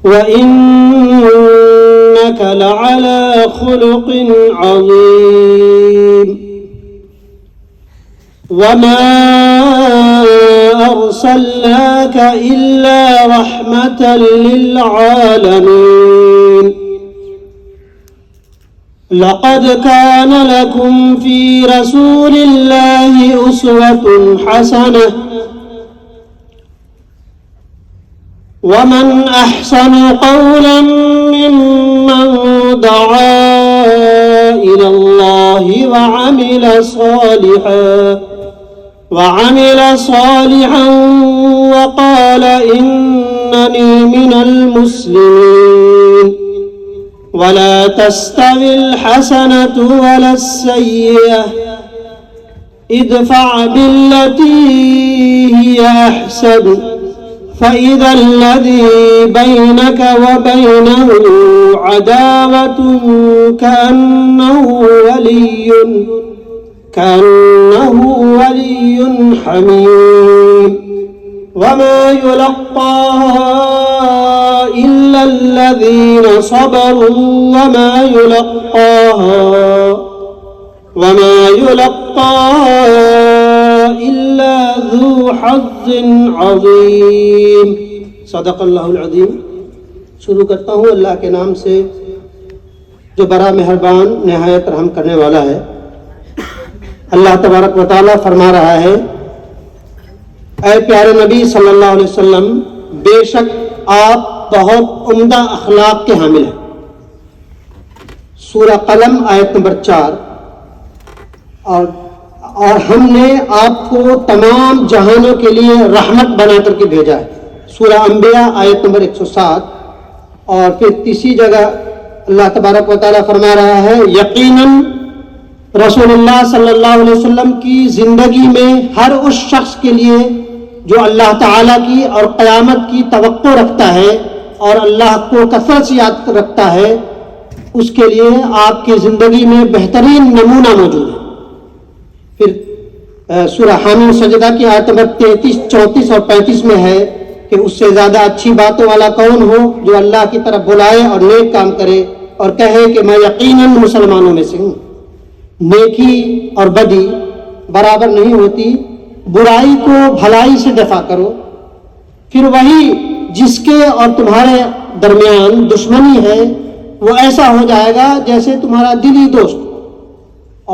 وإنك لعلى خلق عظيم وما أرسلناك إلا رحمة للعالمين لقد كان لكم في رسول الله أسوة حسنة ومن أحسن قولا ممن دعا إلى الله وعمل صالحا وقال إنني من المسلمين ولا تستوي الحسنة ولا السيئة ادفع بالتي هي أحسن فإذا الذي بينك وبينه عداوة كأنه ولي حميم وما يلقاها إلا الذين صبروا وما يلقاها إلا ذو حظ عظيم صدق اللہ العظیم۔ شروع کرتا ہوں اللہ کے نام سے جو بڑا مہربان نہایت رحم کرنے والا ہے۔ اللہ تبارک و تعالیٰ فرما رہا ہے، اے پیارے نبی صلی اللہ علیہ وسلم، بے شک آپ بہت عمدہ اخلاق کے حامل ہیں۔ سورہ قلم آیت نمبر 4۔ اور ہم نے آپ کو تمام جہانوں کے لیے رحمت بنا کر کے بھیجا ہے۔ سورہ انبیاء آیت نمبر 107۔ اور پھر تیسری جگہ اللہ تبارک و تعالیٰ فرما رہا ہے، یقیناً رسول اللہ صلی اللہ علیہ وسلم کی زندگی میں ہر اس شخص کے لیے جو اللہ تعالیٰ کی اور قیامت کی توقع رکھتا ہے اور اللہ کو کثرت سے یاد رکھتا ہے، اس کے لیے آپ کی زندگی میں بہترین نمونہ موجود ہے۔ پھر سورہ حامیم سجدہ کی آیت نمبر 33، 34 اور 35 میں ہے کہ اس سے زیادہ اچھی باتوں والا کون ہو جو اللہ کی طرف بلائے اور نیک کام کرے اور کہے کہ میں یقیناً مسلمانوں میں سے ہوں۔ نیکی اور بدی برابر نہیں ہوتی، برائی کو بھلائی سے دفع کرو، پھر وہی جس کے اور تمہارے درمیان دشمنی ہے وہ ایسا ہو جائے گا جیسے تمہارا دلی دوست۔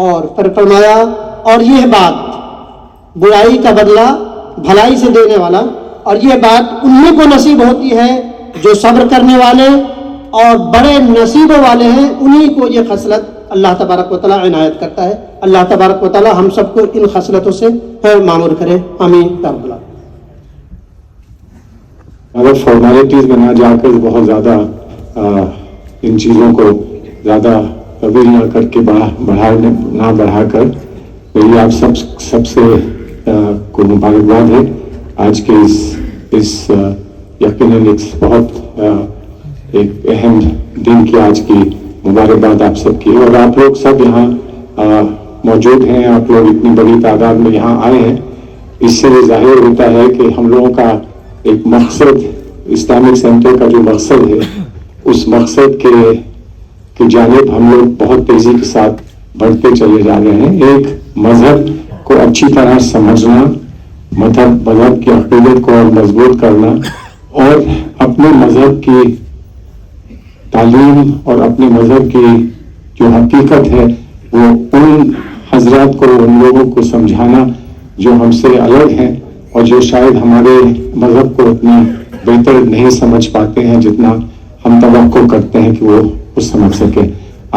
اور پھر فرمایا، اور یہ بات برائی کا بدلہ بھلائی سے دینے والا، اور یہ بات انہیں کو نصیب ہوتی ہے جو صبر کرنے والے اور بڑے نصیبوں والے ہیں، انہیں کو یہ خصلت اللہ تبارک و تعالیٰ عنایت کرتا ہے۔ اللہ تبارک و تعالیٰ ہم سب کو ان خصلتوں سے معمور کرے، آمین یا رب العالمین۔ اگر فارمیلٹیز میں نہ جا کر بہت زیادہ ان چیزوں کو زیادہ طویل نہ کر کے بڑھا کر میری آپ سب سے کو مبارکباد ہے آج کے اس یقیناً بہت ایک اہم دن کی آج کی مبارکباد آپ سب کی۔ اور آپ لوگ سب یہاں موجود ہیں، آپ لوگ اتنی بڑی تعداد میں یہاں آئے ہیں، اس سے یہ ظاہر ہوتا ہے کہ ہم لوگوں کا ایک مقصد، اسلامک سینٹر کا جو مقصد ہے، اس مقصد کی جانب ہم لوگ بہت تیزی کے ساتھ بڑھتے چلے جا رہے ہیں۔ ایک مذہب کو اچھی طرح سمجھنا، مذہب کی عقیدت کو مضبوط کرنا اور اپنے مذہب کی تعلیم اور اپنے مذہب کی جو حقیقت ہے وہ ان حضرات کو، ان لوگوں کو سمجھانا جو ہم سے الگ ہیں اور جو شاید ہمارے مذہب کو اتنا بہتر نہیں سمجھ پاتے ہیں جتنا ہم توقع کرتے ہیں کہ وہ سمجھ سکے۔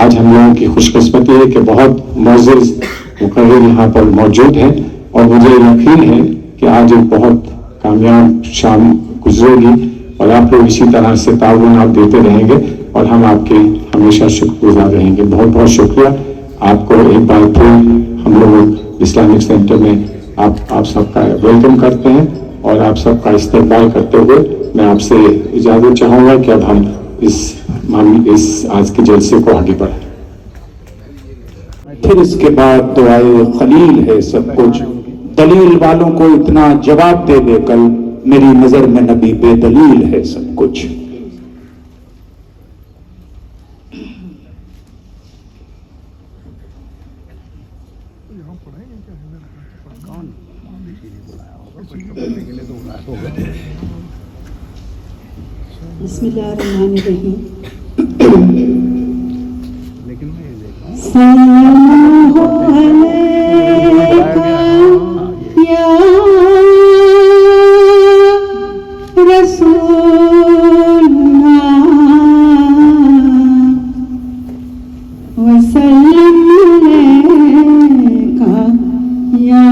آج ہم لوگوں کی خوش قسمتی ہے کہ بہت معزز مقرر یہاں پر موجود ہیں اور مجھے یقین ہے کہ آج ایک بہت کامیاب شام گزرے گی اور آپ لوگ اسی طرح سے تعاون آپ دیتے رہیں گے اور ہم آپ کے ہمیشہ شکر گزار رہیں گے۔ بہت بہت شکریہ آپ کو ایک بار پھر ہم لوگ اسلامک سینٹر میں آپ سب کا ویلکم کرتے ہیں اور آپ سب کا استقبال کرتے ہوئے میں آپ سے اجازت چاہوں گا کہ اب ہم اس آج کے جلسے کو آگے بڑھائیں۔ پھر اس کے بعد دعائے خلیل ہے سب کچھ، دلیل والوں کو اتنا جواب دے کل، میری نظر میں نبی بے دلیل ہے سب کچھ۔ بسم اللہ الرحمن الرحیم. صلی اللہ علیکہ یا رسول اللہ وسلم علیکہ یا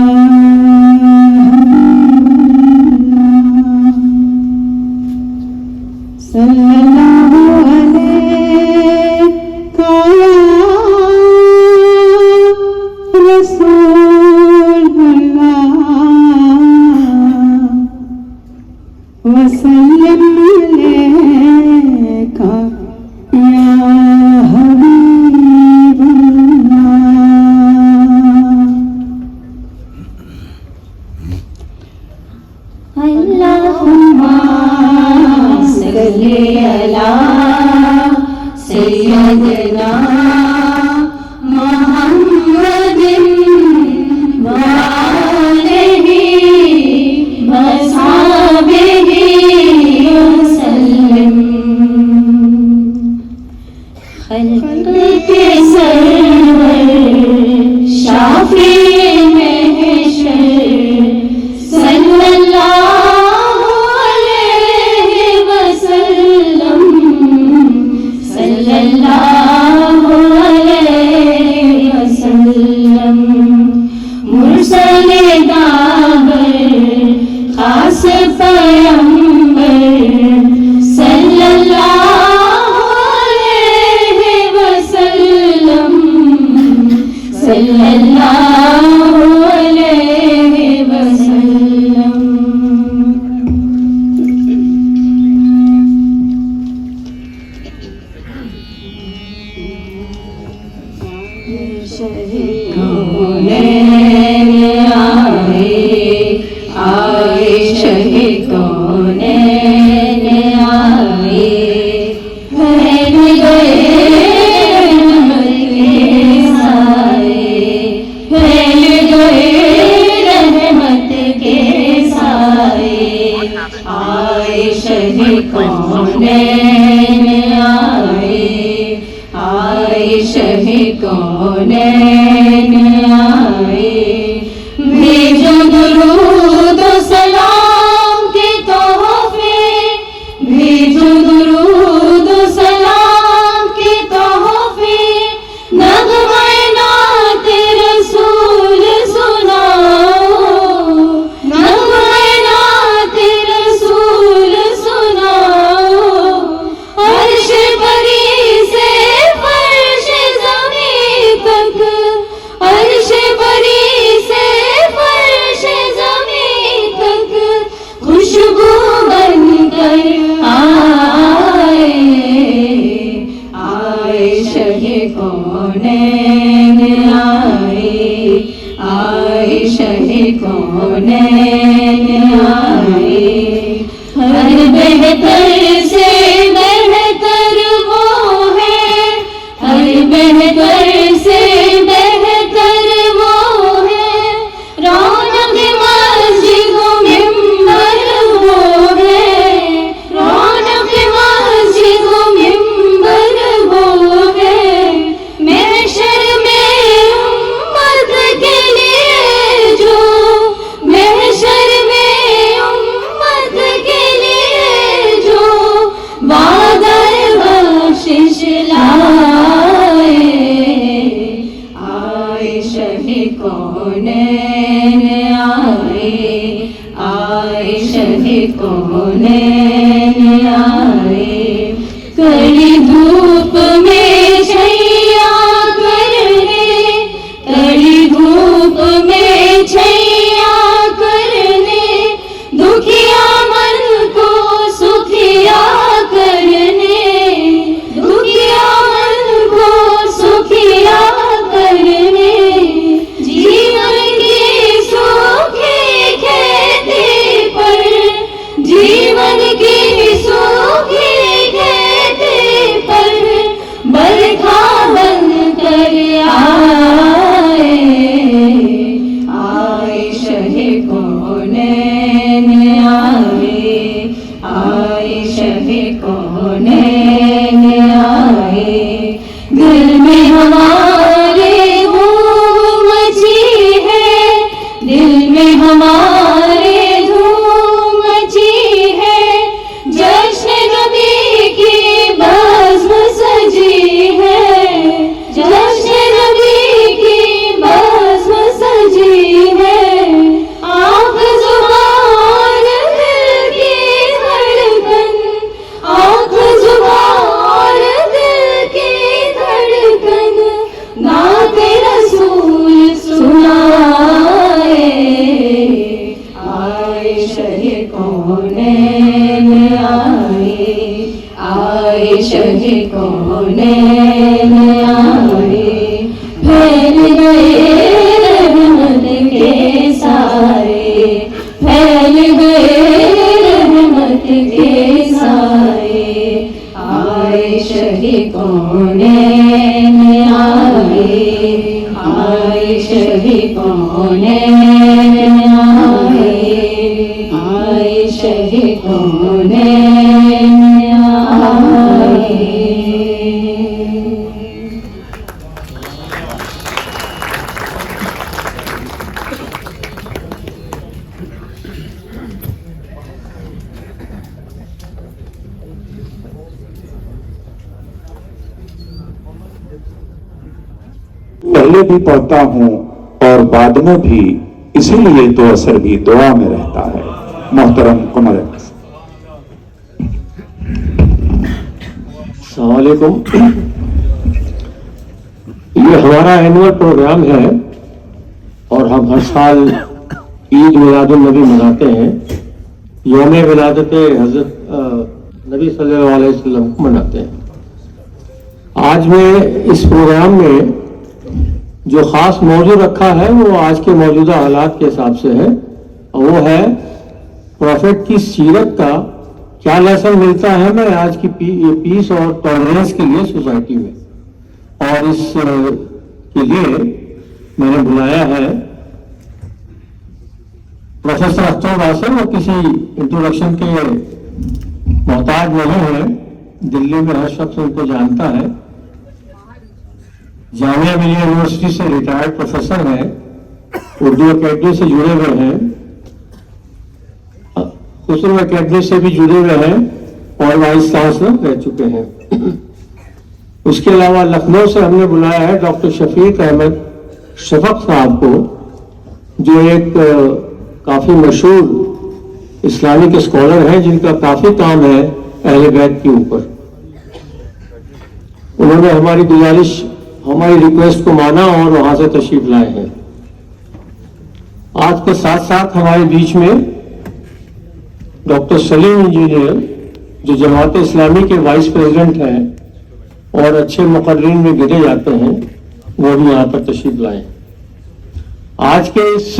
صلی اللہ علیکہ یا رسول اللہ وسلم علیکہ یا حبیب اللہ. اللہم صلی علی سیدنا محمد وآلہ وصحبہ وسلم. خلق کے سرور شافی محشر صلی اللہ علیہ وسلم صلی اللہ علیہ وسلم. مرسل داور خاص پیغمبر صلی اللہ علیہ وسلم صلی اللہ علیہ وسلم. کونین آئے شہ کونین آئے پھیل گئے رحمت کے سائے پھیل گئے رحمت کے سائے. آئے شہ کونین آئے آئے شہ کونین آئے. بھیجو درود و سلام کے تحفے بھیجو درود و سلام کے تحفے. نغمۂ نعت رسول سناؤ نغمۂ نعت رسول سناؤ. عرش بری سے فرش زمین تک عرش بری سے فرش زمین تک خوشبو بن کر آئے. آئے شہ کونین آئے آئے شہ کونین آئے. ہر بہتر سے بہتر وہ ہے ہر بہتر سے بہتر وہ ہے. رونق مسجد و ممبر وہ ہے رونق مسجد و ممبر وہ ہے. محشر میں امت کے لیے جو محشر میں امت کے لیے جو وعدہ بخشش لائے. آئے شہ کونین آئے آئے شہ کونین آئے. کڑی دھوپ میں چھیا کرنے کڑی دھوپ میں چھیا کرنے. دکھیا من کو سکھیا کرنے دکھیا من کو سکھیا کرنے. جیون کی سوکھی کھیتی پر جیون کی سوکھی کھیتی پر کونین آئے دل میں ہمارے دھوم مچی ہے دل میں ہمارے دھوم مچی ہے جشن نبی کی بزم سجی ہے جشن نبی کی بزم سجی ہے آنکھ زبان دل کی دھڑکن آنکھ زبان دل کی دھڑکن نعت رسول سنائے آئے شہ کونین آئے آئے شہ کونین آئے پھیل گئے رحمت کے سارے پھیل گئے رحمت کے سارے آئے شہ کونین آئے آئے شہ کونین آئے آئے شہ کونین آئے پہلے بھی پڑھتا ہوں اور بعد میں بھی، اسی لیے تو اثر بھی دعا میں رہتا ہے۔ محترم قمر احمد۔ السلام علیکم۔ یہ ہمارا اینول پروگرام ہے اور ہم ہر سال عید میلاد النبی مناتے ہیں، یوم ولادت حضرت نبی صلی اللہ علیہ وسلم کو مناتے ہیں۔ آج میں اس پروگرام میں جو خاص موضوع رکھا ہے وہ آج کے موجودہ حالات کے حساب سے ہے، اور وہ ہے پروفٹ کی سیرت کا کیا لیسن ملتا ہے ہمیں آج کی پیس اور ٹالرنس کے لیے سوسائٹی میں۔ اور اس کے لیے میں نے بلایا ہے پروفیسر اختر واسر، وہ کسی انٹروڈکشن کے محتاج نہیں ہے، دلی میں ہر شخص ان کو جانتا ہے، جامعہ ملیہ یونیورسٹی سے ریٹائرڈ پروفیسر ہیں، اردو اکیڈمی سے جڑے ہوئے ہیں، خسرو اکیڈمی سے بھی جڑے ہوئے ہیں اور وائس چانسلر رہ چکے ہیں۔ اس کے علاوہ لکھنؤ سے ہم نے بلایا ہے ڈاکٹر شفیق احمد شفق صاحب کو، جو ایک کافی مشہور اسلامک اسکالر ہیں جن کا کافی کام ہے اہل بیت کے اوپر۔ انہوں نے ہماری گزارش، ہماری ریکویسٹ کو مانا اور وہاں سے تشریف لائے ہیں۔ آج کے ساتھ ساتھ ہمارے بیچ میں ڈاکٹر سلیم انجینئر، جو جماعت اسلامی کے وائس پریزیڈنٹ ہیں اور اچھے مقررین میں گنے جاتے ہیں، وہ بھی یہاں پر تشریف لائے۔ آج کے اس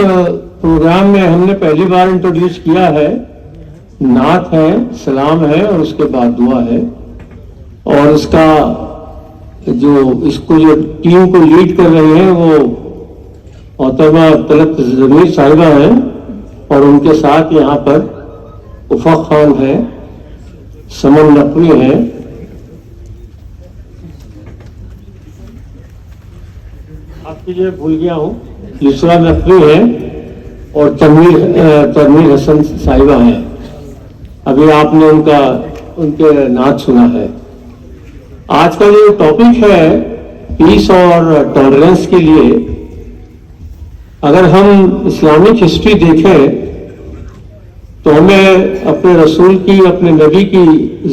پروگرام میں ہم نے پہلی بار انٹروڈیوس کیا ہے، نعت ہے، سلام ہے اور اس کے بعد دعا ہے، اور اس کا جو ٹیم کو لیڈ کر رہے ہیں وہ محترمہ طلعت ضمیر صاحبہ ہیں، اور ان کے ساتھ یہاں پر افق خان ہے، سمن نقوی ہے، آپ کے لیے بھول گیا ہوں، یسرا نقوی ہے، اور تنویر حسن صاحبہ ہیں۔ ابھی آپ نے ان کے نعت سنا ہے۔ آج کا جو ٹاپک ہے پیس اور ٹالرنس کے لیے، اگر ہم اسلامک ہسٹری دیکھیں تو ہمیں اپنے رسول کی، اپنے نبی کی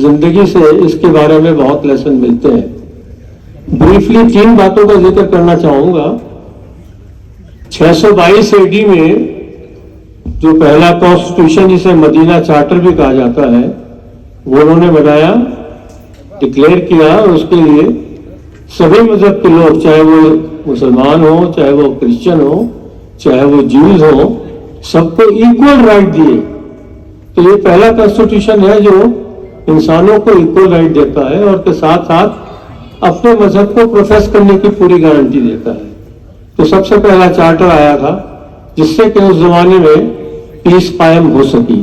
زندگی سے اس کے بارے میں بہت لیسن ملتے ہیں۔ بریفلی 3 باتوں کا ذکر کرنا چاہوں گا۔ 622 AD میں جو پہلا کانسٹیٹیوشن، جسے مدینہ چارٹر بھی کہا جاتا ہے، وہ انہوں نے بنایا، ڈکلیئر کیا، اور اس کے لیے سبھی مذہب کے لوگ، چاہے وہ مسلمان ہوں، چاہے وہ کرسچن ہوں، چاہے وہ جیوز ہوں، سب کو ایکول رائٹ دیے۔ تو یہ پہلا کانسٹیٹیوشن ہے جو انسانوں کو ایکول رائٹ دیتا ہے اور کے ساتھ ساتھ اپنے مذہب کو پروفیس کرنے کی پوری گارنٹی دیتا ہے۔ تو سب سے پہلا چارٹر آیا تھا جس سے کہ اس زمانے میں پیس قائم ہو سکی۔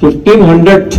1500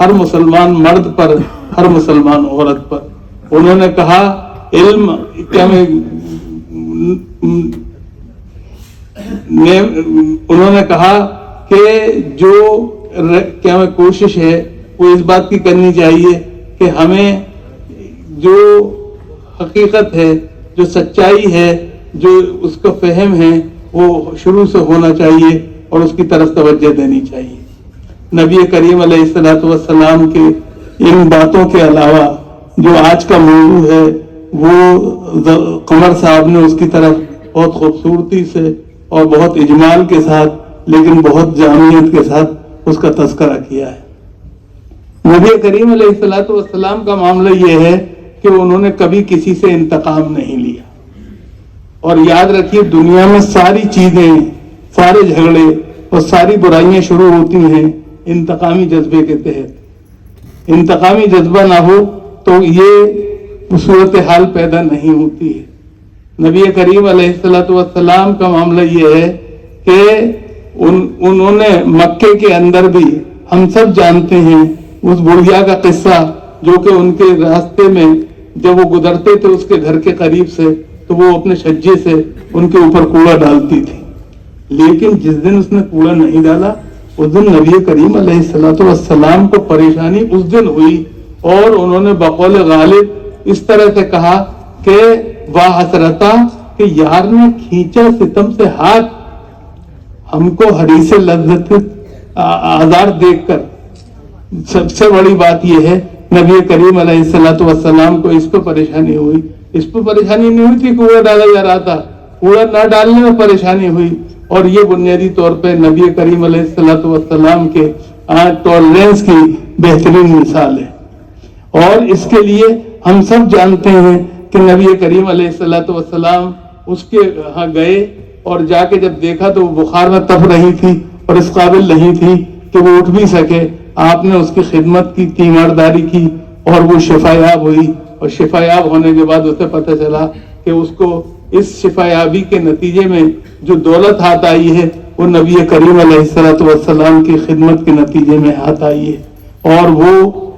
ہر مسلمان مرد پر، ہر مسلمان عورت پر۔ انہوں نے کہا علم انہوں نے کہا کہ جو کوشش ہے وہ اس بات کی کرنی چاہیے کہ ہمیں جو حقیقت ہے، جو سچائی ہے، جو اس کا فہم ہے، وہ شروع سے ہونا چاہیے اور اس کی طرف توجہ دینی چاہیے۔ نبی کریم علیہ الصلوۃ والسلام کے ان باتوں کے علاوہ جو آج کا موضوع ہے وہ قمر صاحب نے اس کی طرف بہت خوبصورتی سے اور بہت اجمال کے ساتھ لیکن بہت جامعیت کے ساتھ اس کا تذکرہ کیا ہے۔ نبی کریم علیہ الصلوۃ والسلام کا معاملہ یہ ہے کہ انہوں نے کبھی کسی سے انتقام نہیں لیا، اور یاد رکھیے دنیا میں ساری چیزیں، سارے جھگڑے اور ساری برائیاں شروع ہوتی ہیں انتقامی جذبے کے تحت۔ انتقامی جذبہ نہ ہو تو یہ صورتحال پیدا نہیں ہوتی ہے۔ نبی کریم علیہ الصلوۃ والسلام کا معاملہ یہ ہے کہ انہوں نے مکے کے اندر بھی، ہم سب جانتے ہیں اس بڑھیا کا قصہ، جو کہ ان کے راستے میں جب وہ گزرتے تھے اس کے گھر کے قریب سے تو وہ اپنے چھجے سے ان کے اوپر کوڑا ڈالتی تھی، لیکن جس دن اس نے کوڑا نہیں ڈالا اس دن نبی کریم علیہ الصلوۃ والسلام کو پریشانی اس دن ہوئی، اور انہوں نے بقول غالب اس طرح سے کہا کہ واہ حسرتا کہ یار نے کھینچا ستم سے ہاتھ، ہم کو حریص لذت آزار دیکھ کر۔ سب سے بڑی بات یہ ہے نبی کریم علیہ الصلوۃ والسلام کو اس پہ پریشانی ہوئی۔ اس پہ پریشانی نہیں ہوئی تھی، کوڑا ڈالا جا رہا تھا، کوڑا نہ ڈالنے میں پریشانی ہوئی، اور یہ بنیادی طور پہ نبی کریم علیہ الصلوۃ والسلام کے ٹالرنس کی بہترین مثال ہے۔ اور اس کے لیے ہم سب جانتے ہیں کہ نبی کریم علیہ الصلوۃ والسلام اس کے ہاں گئے اور جا کے جب دیکھا تو وہ بخار میں تپ رہی تھی اور اس قابل نہیں تھی کہ وہ اٹھ بھی سکے۔ آپ نے اس کی خدمت کی، تیمارداری کی، اور وہ شفایاب ہوئی، اور شفایاب ہونے کے بعد اسے پتہ چلا کہ اس کو اس شفایابی کے نتیجے میں جو دولت ہاتھ آئی ہے وہ نبی کریم علیہ الصلوۃ والسلام کی خدمت کے نتیجے میں ہاتھ آئی ہے، اور وہ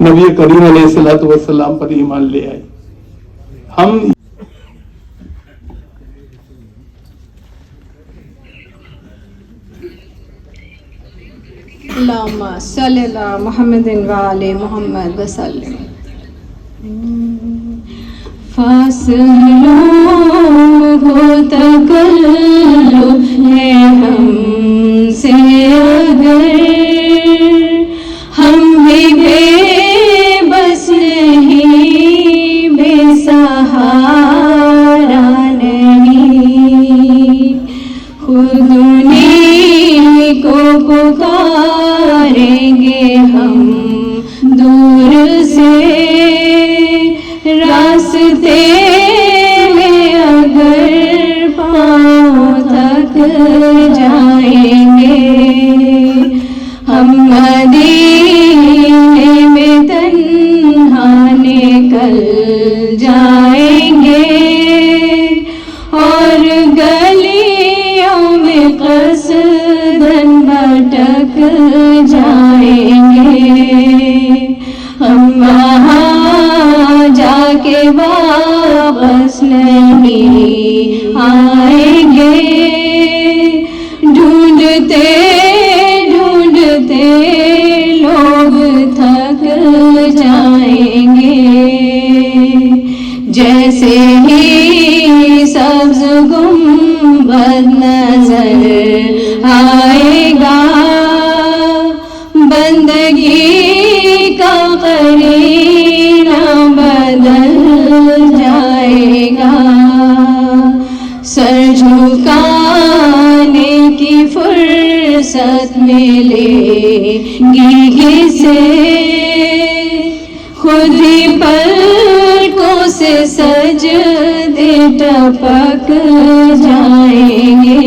نبی کریم علیہ الصلوۃ والسلام پر ایمان لے آئی۔ ہم اللہم صلی اللہ محمد وآل محمد وسلم۔ فاصلوں کو تکلف ہے ہم سے اگر، ہم بھی بے بس نہیں، بے سہارا نہیں، خود انہیں کو پکاریں گے ہم دور سے، راستے میں اگر پاؤں تھک جائیں گے، ہم مدینے میں تنہا نکل جائیں گے، اور گلیوں میں قصداً بھٹک جائیں گے، ہم وہاں جا کے واپس نہیں آئیں گے، ڈھونڈتے ڈھونڈتے لوگ تھک جائیں گے، جیسے ہی سبز گنبد نظر آئے گا، بندگی کا قرینہ بدل جائے گا، سر جھکانے کی فرصت ملے گی کسے، خود ہی پلکوں سے سجدے ٹپک جائیں گے،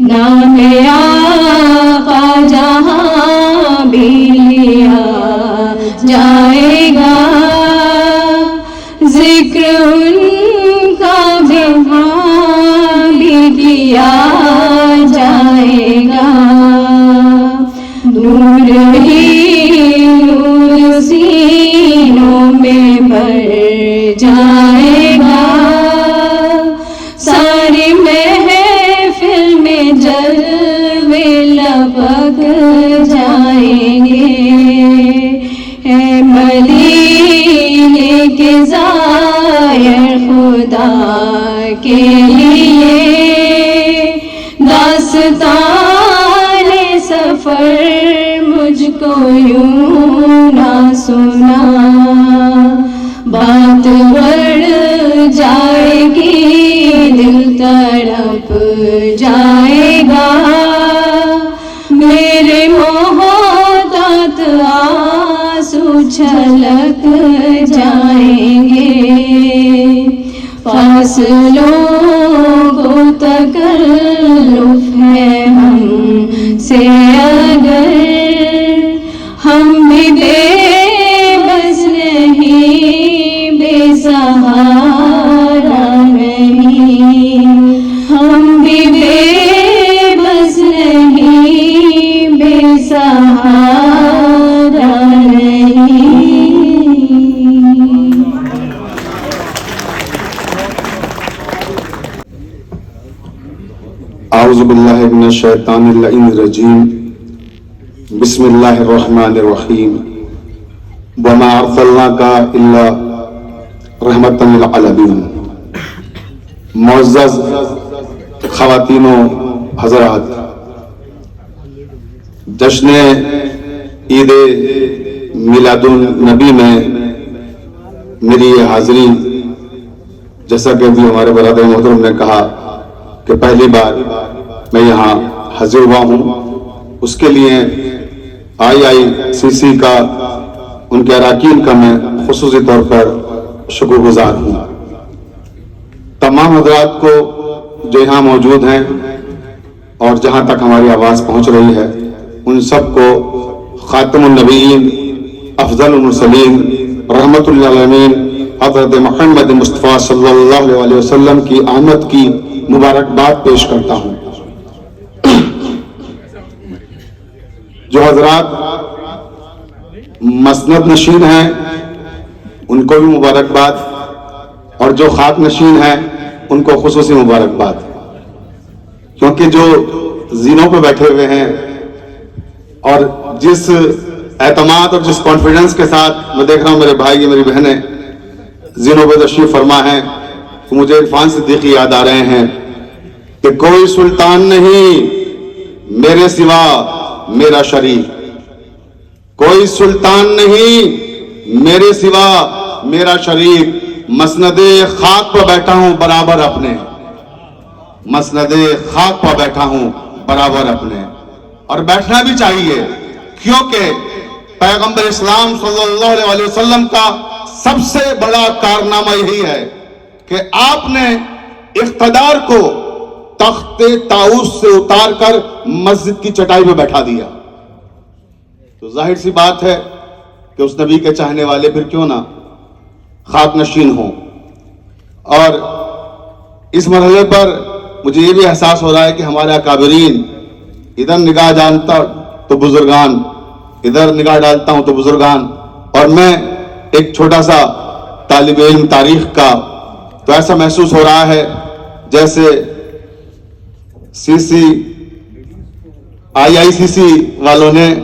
نام آقا جہاں بھی لیا جائے گا، ذکر ان کا وہاں بھی کیا جائے گا، نور ہی جائے گا، ساری محفل میں جلوے لپک جائیں گے، اے مدینے کے زائر خدا کے لیے داستان سفر مجھ کو یوں نہ سنا، بات بڑھ جائے گی دل تڑپ جائے گا، میرے محتاط آنسو چھلک جائیں گے، فاصلوں کو تکلف ہے ہم سے اگر، ہم بھی بے بس نہیں، بے سہارا نہیں، ہم بھی بے بس نہیں، بے سہارا نہیں۔ اعوذ باللہ من الشیطان اللعین الرجیم، بسم اللہ الرحمن الرحیم، وما ارسلناک الا رحمۃ للعالمین۔ معزز خواتین و حضرات، جشن عید میلاد النبی میں میری یہ حاضری، جیسا کہ ابھی ہمارے برادر محترم نے کہا کہ پہلی بار میں یہاں حاضر ہوا ہوں، اس کے لیے IICC کا، ان کے اراکین کا میں خصوصی طور پر شکر گزار ہوں۔ تمام حضرات کو جو یہاں موجود ہیں اور جہاں تک ہماری آواز پہنچ رہی ہے، ان سب کو خاتم النبیین، افضل المرسلین، رحمت للعالمین حضرت محمد مصطفیٰ صلی اللہ علیہ وسلم کی آمد کی مبارکباد پیش کرتا ہوں۔ جو حضرات مسند نشین ہیں ان کو بھی مبارکباد، اور جو خاک نشین ہیں ان کو خصوصی مبارکباد، کیونکہ جو زینوں پہ بیٹھے ہوئے ہیں اور جس اعتماد اور جس کانفیڈنس کے ساتھ میں دیکھ رہا ہوں میرے بھائی میری بہنیں زینوں پہ تشریف فرما ہیں، تو مجھے عرفان صدیقی یاد آ رہے ہیں کہ کوئی سلطان نہیں میرے سوا میرا شریک، کوئی سلطان نہیں میرے سوا میرا شریک، مسند خاک پر بیٹھا ہوں برابر اپنے، مسند خاک پر بیٹھا ہوں برابر اپنے، اور بیٹھنا بھی چاہیے، کیونکہ پیغمبر اسلام صلی اللہ علیہ وسلم کا سب سے بڑا کارنامہ یہی ہے کہ آپ نے اقتدار کو تخت طاؤس سے اتار کر مسجد کی چٹائی پہ بیٹھا دیا۔ تو ظاہر سی بات ہے کہ اس نبی کے چاہنے والے پھر کیوں نہ خاک نشین ہوں۔ اور اس مرحلے پر مجھے یہ بھی احساس ہو رہا ہے کہ ہمارے اکابرین، ادھر نگاہ ڈالتا تو بزرگان، ادھر نگاہ ڈالتا ہوں تو بزرگان، اور میں ایک چھوٹا سا طالب علم تاریخ کا، تو ایسا محسوس ہو رہا ہے جیسے IICC والوں نے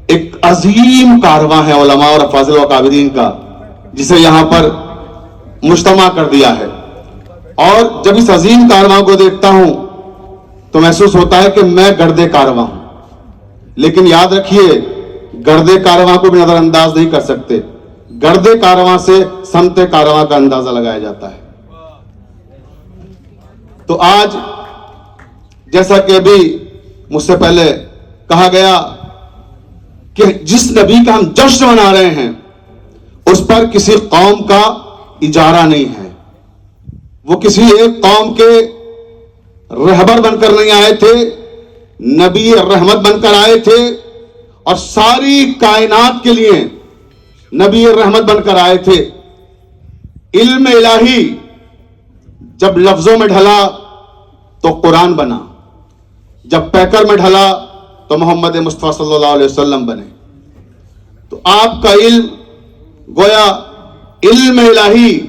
ایک عظیم کارواں ہے علماء اور افاضل و اکابرین کا، جسے یہاں پر مجتمع کر دیا ہے، اور جب اس عظیم کارواں کو دیکھتا ہوں تو محسوس ہوتا ہے کہ میں گردے کارواں ہوں، لیکن یاد رکھیے گردے کارواں کو بھی نظر انداز نہیں کر سکتے، گردے کارواں سے سمت کارواں کا اندازہ لگایا جاتا ہے۔ تو آج جیسا کہ ابھی مجھ سے پہلے کہا گیا کہ جس نبی کا ہم جشن منا رہے ہیں اس پر کسی قوم کا اجارہ نہیں ہے، وہ کسی ایک قوم کے رہبر بن کر نہیں آئے تھے، نبی رحمت بن کر آئے تھے، اور ساری کائنات کے لیے نبی رحمت بن کر آئے تھے۔ علم الہی جب لفظوں میں ڈھلا تو قرآن بنا، جب پیکر میں ڈھلا تو محمد مصطفیٰ صلی اللہ علیہ وسلم بنے۔ تو آپ کا علم گویا علم الہی.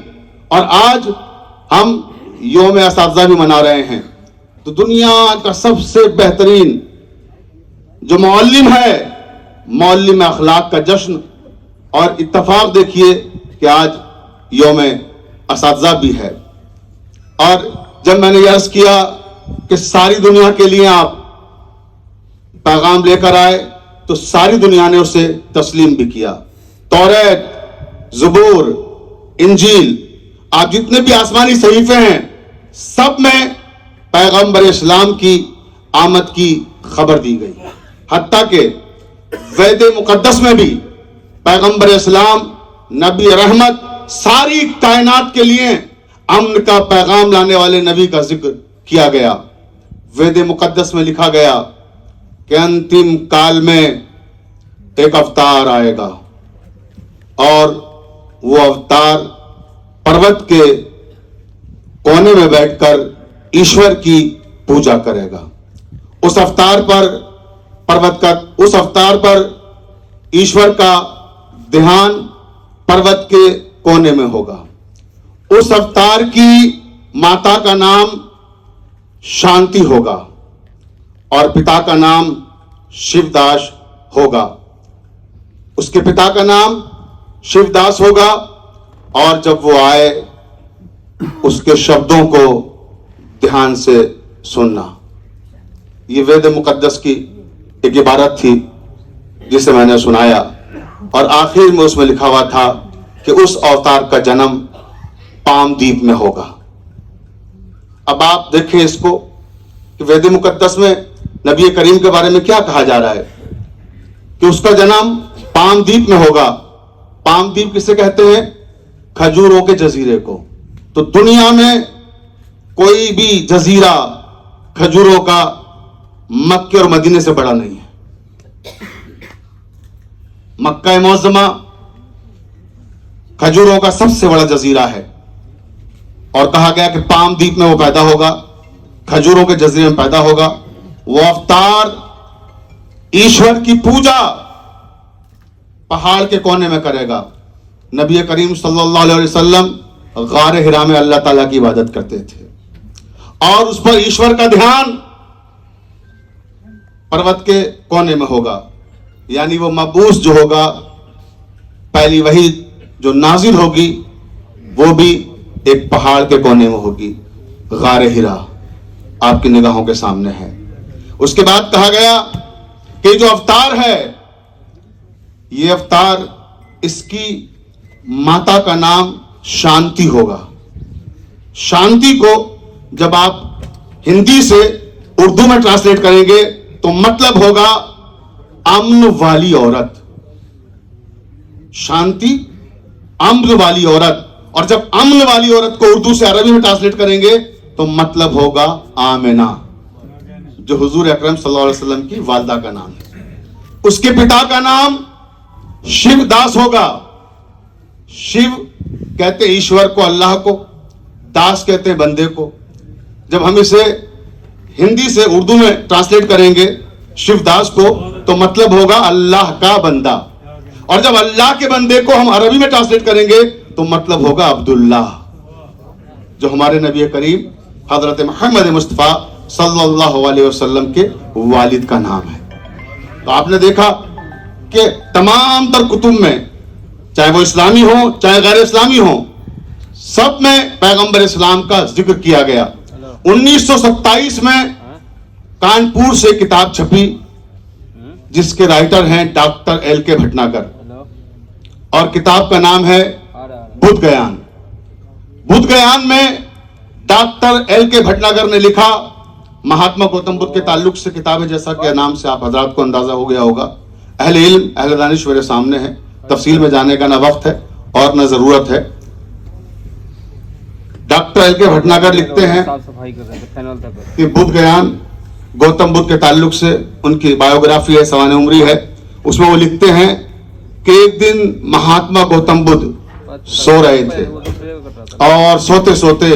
اور آج ہم یوم اساتذہ بھی منا رہے ہیں. تو دنیا کا سب سے بہترین جو معلم ہے، معلم اخلاق کا جشن. اور اتفاق دیکھیے کہ آج یوم اساتذہ بھی ہے. اور جب میں نے یہ عرض کیا کہ ساری دنیا کے لیے آپ پیغام لے کر آئے تو ساری دنیا نے اسے تسلیم بھی کیا. توریت، زبور، انجیل، آپ جتنے بھی آسمانی صحیفے ہیں سب میں پیغمبر اسلام کی آمد کی خبر دی گئی. حتیٰ کہ وید مقدس میں بھی پیغمبر اسلام نبی رحمت ساری کائنات کے لیے امن کا پیغام لانے والے نبی کا ذکر کیا گیا. وید مقدس میں لکھا گیا کہ انتم کال میں ایک اوتار آئے گا اور وہ اوتار پروت کے کونے میں بیٹھ کر ایشور کی پوجا کرے گا. اس اوتار پر ایشور کا دھیان پروت کے کونے میں ہوگا. اس اوتار کی ماتا کا نام شانتی ہوگا اور پتا کا نام شیو داس ہوگا. اس کے پتا کا نام شیو داس ہوگا. اور جب وہ آئے اس کے شبدوں کو دھیان سے سننا. یہ وید مقدس کی ایک عبارت تھی جسے میں نے سنایا اور آخر میں اس میں لکھا ہوا تھا کہ اس اوتار کا جنم پام دیپ میں ہوگا. اب آپ دیکھیں اس کو کہ وید مقدس میں نبی کریم کے بارے میں کیا کہا جا رہا ہے کہ اس کا جنم پام دیپ میں ہوگا. پام دیپ کسے کہتے ہیں؟ کھجوروں کے جزیرے کو. تو دنیا میں کوئی بھی جزیرہ کھجوروں کا مکے اور مدینے سے بڑا نہیں ہے. مکہ معظمہ کھجوروں کا سب سے بڑا جزیرہ ہے اور کہا گیا کہ پام دیپ میں وہ پیدا ہوگا، کھجوروں کے جزیرے میں پیدا ہوگا. وہ اوتار ایشور کی پوجا پہاڑ کے کونے میں کرے گا. نبی کریم صلی اللہ علیہ وسلم غار ہرا میں اللہ تعالیٰ کی عبادت کرتے تھے اور اس پر ایشور کا دھیان پروت کے کونے میں ہوگا. یعنی وہ مبعوث جو ہوگا، پہلی وحی جو نازل ہوگی وہ بھی ایک پہاڑ کے کونے میں ہوگی. غار ہرا آپ کی نگاہوں کے سامنے ہے. اس کے بعد کہا گیا کہ جو اوتار ہے یہ اوتار، اس کی ماتا کا نام شانتی ہوگا. شانتی کو جب آپ ہندی سے اردو میں ٹرانسلیٹ کریں گے تو مطلب ہوگا امن والی عورت. شانتی امن والی عورت. اور جب امن والی عورت کو اردو سے عربی میں ٹرانسلیٹ کریں گے تو مطلب ہوگا آمنہ، جو حضور اکرم صلی اللہ علیہ وسلم کی والدہ کا نام ہے. اس کے پتا کا نام شیو داس ہوگا. شیو کہتے ایشور کو، اللہ کو، داس کہتے ہیں بندے کو. جب ہم اسے ہندی سے اردو میں ٹرانسلیٹ کریں گے شیو داس کو تو مطلب ہوگا اللہ کا بندہ. اور جب اللہ کے بندے کو ہم عربی میں ٹرانسلیٹ کریں گے تو مطلب ہوگا عبداللہ، جو ہمارے نبی کریم حضرت محمد مصطفیٰ صلی اللہ علیہ وسلم کے والد کا نام ہے. تو آپ نے دیکھا کہ تمام تر کتب میں، چاہے وہ اسلامی ہوں چاہے غیر اسلامی ہوں، سب میں پیغمبر اسلام کا ذکر کیا گیا. 1927 میں کانپور سے کتاب چھپی جس کے رائٹر ہیں ڈاکٹر ایل کے بھٹناگر، اور کتاب کا نام ہے بدھ گیان. بدھ گیان میں ڈاکٹر ایل کے بھٹناگر نے لکھا، مہاتما گوتم بدھ کے تعلق سے کتاب ہے، جیسا کہ نام سے آپ حضرات کو اندازہ ہو گیا ہوگا. اہل علم، اہل دانش میرے سامنے ہے، تفصیل میں جانے کا نہ وقت ہے اور نہ ضرورت ہے. ڈاکٹر ایل کے بھٹناگر لکھتے ہیں کہ بدھ گیان گوتم بدھ کے تعلق سے ان کی بایوگرافی ہے، سوانح عمری ہے. اس میں وہ لکھتے ہیں کہ ایک دن مہاتما گوتم بدھ سو رہے تھے اور سوتے سوتے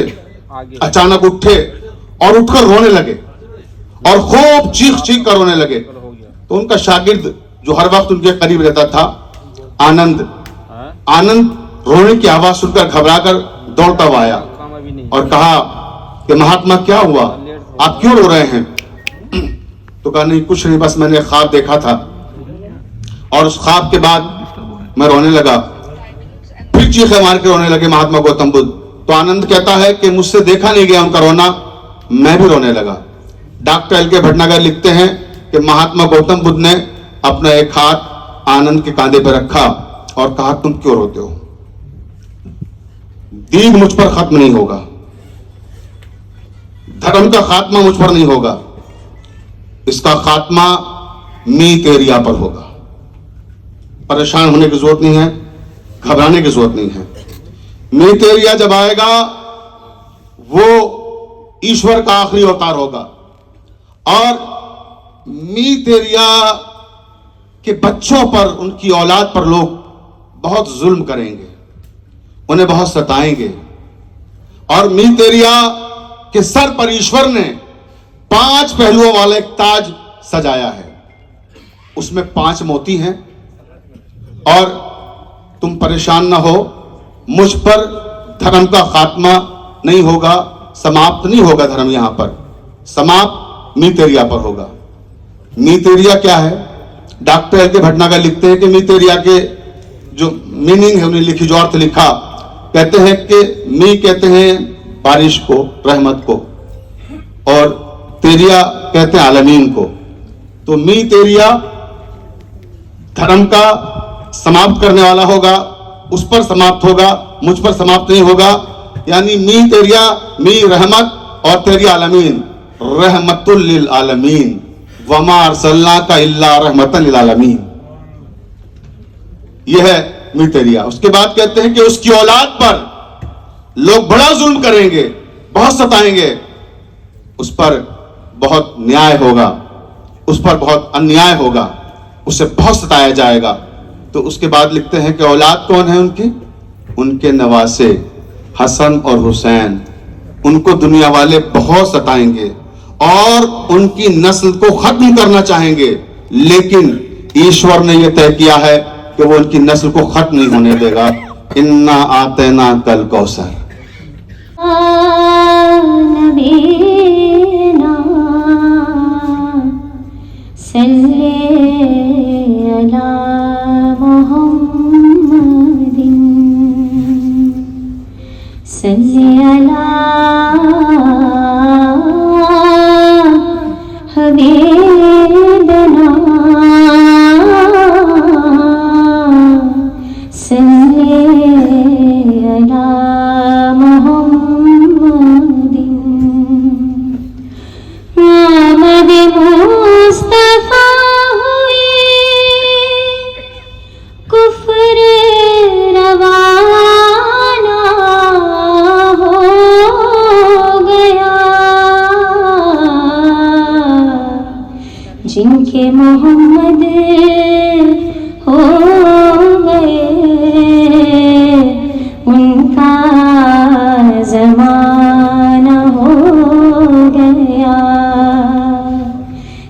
اچانک اٹھے اور اٹھ کر رونے لگے اور خوب چیخ چیخ کر رونے لگے. تو ان کا شاگرد جو ہر وقت ان کے قریب رہتا تھا، آنند رونے کی آواز سن کر گھبرا کر دوڑتا ہوا آیا اور کہا کہ مہاتما کیا ہوا, آپ کیوں رو رہے ہیں؟ تو کہا نہیں کچھ نہیں, بس میں نے خواب دیکھا تھا اور اس خواب کے بعد میں رونے لگا. پھر چیخے مار کے رونے لگے مہاتما گوتم بدھ. تو آنند کہتا ہے کہ مجھ سے دیکھا نہیں گیا ان کا رونا, میں بھی رونے لگا. ڈاکٹر ایل کے بھٹناگر لکھتے ہیں کہ مہاتما گوتم بدھ نے اپنا ایک ہاتھ آنند کے کاندھے پہ رکھا اور کہا تم کیوں روتے ہو؟ دین مجھ پر ختم نہیں ہوگا, دھرم کا خاتمہ مجھ پر نہیں ہوگا, اس کا خاتمہ میتیریا پر ہوگا. پریشان ہونے کی ضرورت نہیں ہے, گھبرانے کی ضرورت نہیں ہے. میتیریا جب آئے گا وہ ایشور کا آخری اوتار ہوگا اور میتیریا کے بچوں پر, ان کی اولاد پر لوگ بہت ظلم کریں گے, انہیں بہت ستائیں گے. اور میتیریا کے سر پر ایشور نے 5 پہلوؤں والا ایک تاج سجایا ہے, اس میں 5 موتی ہیں. اور تم پریشان نہ ہو, مجھ پر دھرم کا خاتمہ نہیں ہوگا, سماپت نہیں ہوگا دھرم, یہاں پر سماپت میتیریا پر ہوگا. میتیریا کیا ہے؟ ڈاکٹر ایل کے بھٹناگر لکھتے ہیں کہ میتیریا کے جو میننگ ہے انہیں لکھی, جو ارتھ لکھا, کہتے ہیں کہ می کہتے ہیں بارش کو, رحمت کو, اور تیریا کہتے ہیں عالمین کو. تو میتیریا دھرم کا سماپت کرنے والا ہوگا, اس پر سماپت ہوگا, مجھ پر سماپت نہیں ہوگا. یعنی میتیریا, می رحمت اور تیری عالمین, رحمت للعالمین, وما ارسلناک الا رحمتا للعالمین. یہ ہے میتیریا. اس کے بعد کہتے ہیں کہ اس کی اولاد پر لوگ بڑا ظلم کریں گے, بہت ستائیں گے, اس پر بہت نیائے ہوگا, اس پر بہت انیائے ہوگا, اسے بہت ستایا جائے گا. تو اس کے بعد لکھتے ہیں کہ اولاد کون ہے ان کی؟ ان کے نواسے حسن اور حسین, ان کو دنیا والے بہت ستائیں گے اور ان کی نسل کو ختم کرنا چاہیں گے, لیکن ایشور نے یہ طے کیا ہے کہ وہ ان کی نسل کو ختم نہیں ہونے دے گا. انا آتیناک الکوثر. نبینا صلی علی محمد صلی علی حبیبنا صلی علی محمد. آمد مصطفیٰ ہوئی کفر روانہ ہو گیا, جن کے محمد ہو گئے ان کا زمانہ ہو گیا.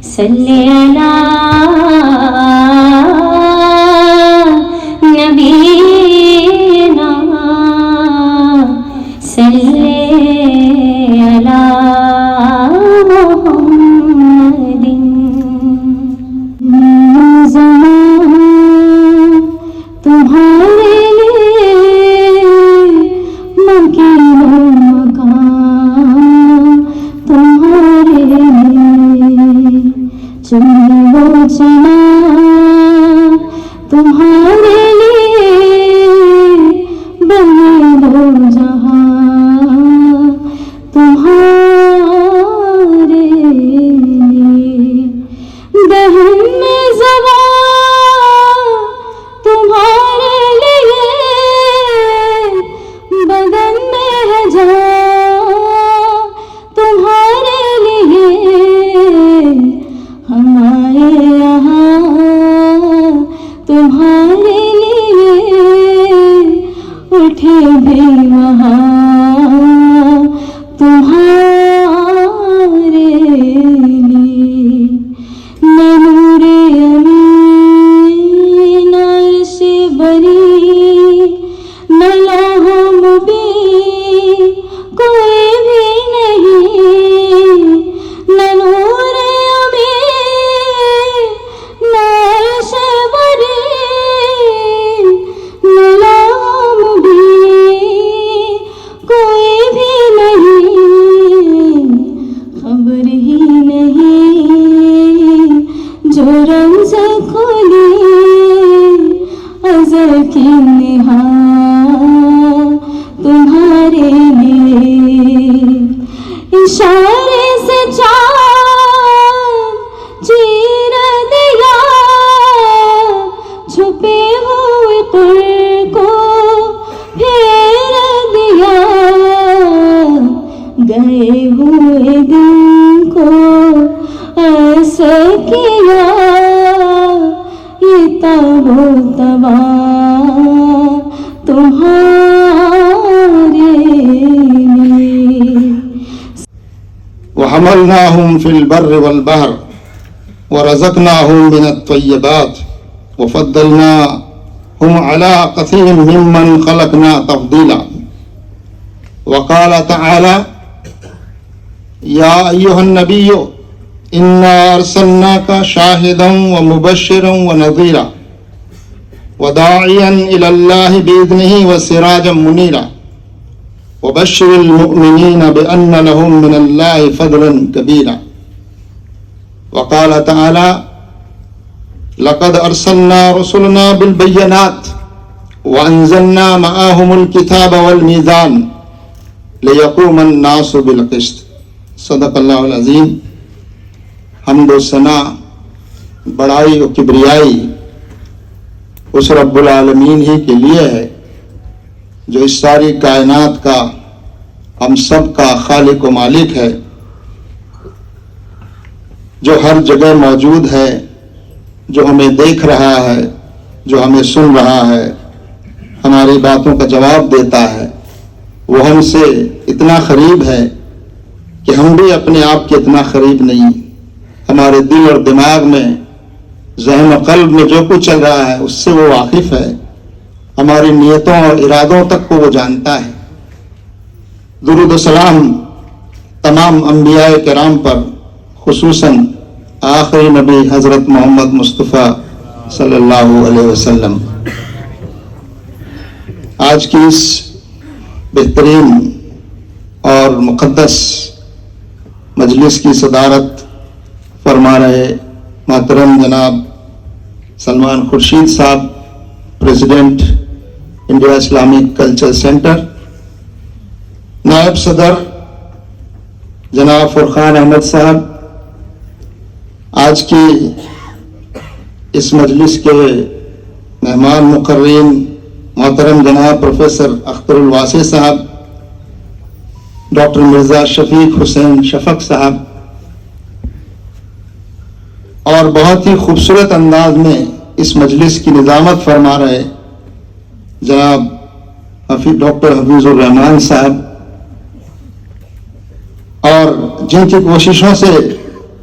صلی علی نبینا صلی علی محمد. زمان تمہارے لیے مکین و مکان تمہارے لیے, چنی و چنا تمہارے لیے, بنے دو جہاں تمہارے لیے, دہن میں زبان تمہارے لیے, بدن میں ہے جان تمہارے لیے, ہمارے یہاں تمہارے لیے, اٹھے بھی وہاں تمہارے لیے. نور امین عرش بری, نہ جو رمز کھلی ازل کی نہا تمہارے لیے اشارے سے چاند چیر دیا چھپے ہوئے قر کو پھیر دیا گئے ہوئے دن کو ایسے کیا یہ تاب و تبا تمہارے لیے وحملناهم في البر والبحر ورزقناهم من الطيبات وفضلناهم على كثير ممن خلقنا تفضيلا وقال تعالى يا أيها النبي إنا أرسلناك شاهدا ومبشرا ونذيرا وداعيا إلى الله بإذنه وسراجا منيرا وبشر المؤمنين بأن لهم من الله فضلا كبيرا وقال تعالى لقد أرسلنا رسلنا بالبينات وأنزلنا معهم الكتاب والميزان ليقوم الناس بالقسط صدق اللہ العظیم. حمد و ثنا، بڑائی و کبریائی اس رب العالمین ہی کے لیے ہے جو اس ساری کائنات کا ہم سب کا خالق و مالک ہے، جو ہر جگہ موجود ہے، جو ہمیں دیکھ رہا ہے، جو ہمیں سن رہا ہے، ہماری باتوں کا جواب دیتا ہے. وہ ہم سے اتنا قریب ہے کہ ہم بھی اپنے آپ کے اتنا قریب نہیں. ہمارے دل اور دماغ میں، ذہن و قلب میں جو کچھ چل رہا ہے اس سے وہ واقف ہے. ہماری نیتوں اور ارادوں تک کو وہ جانتا ہے. درود و سلام تمام انبیاء کرام پر، خصوصاً آخری نبی حضرت محمد مصطفیٰ صلی اللہ علیہ وسلم. آج کی اس بہترین اور مقدس مجلس کی صدارت فرما رہے محترم جناب سلمان خورشید صاحب، president India Islamic culture centre, نائب صدر جناب فرقان احمد صاحب، آج کی اس مجلس کے مہمان مقررین محترم جناب پروفیسر اختر الواسع صاحب، ڈاکٹر مرزا شفیق حسین شفق صاحب، اور بہت ہی خوبصورت انداز میں اس مجلس کی نظامت فرما رہے جناب ڈاکٹر حفیظ الرحمان صاحب، اور جن کی کوششوں سے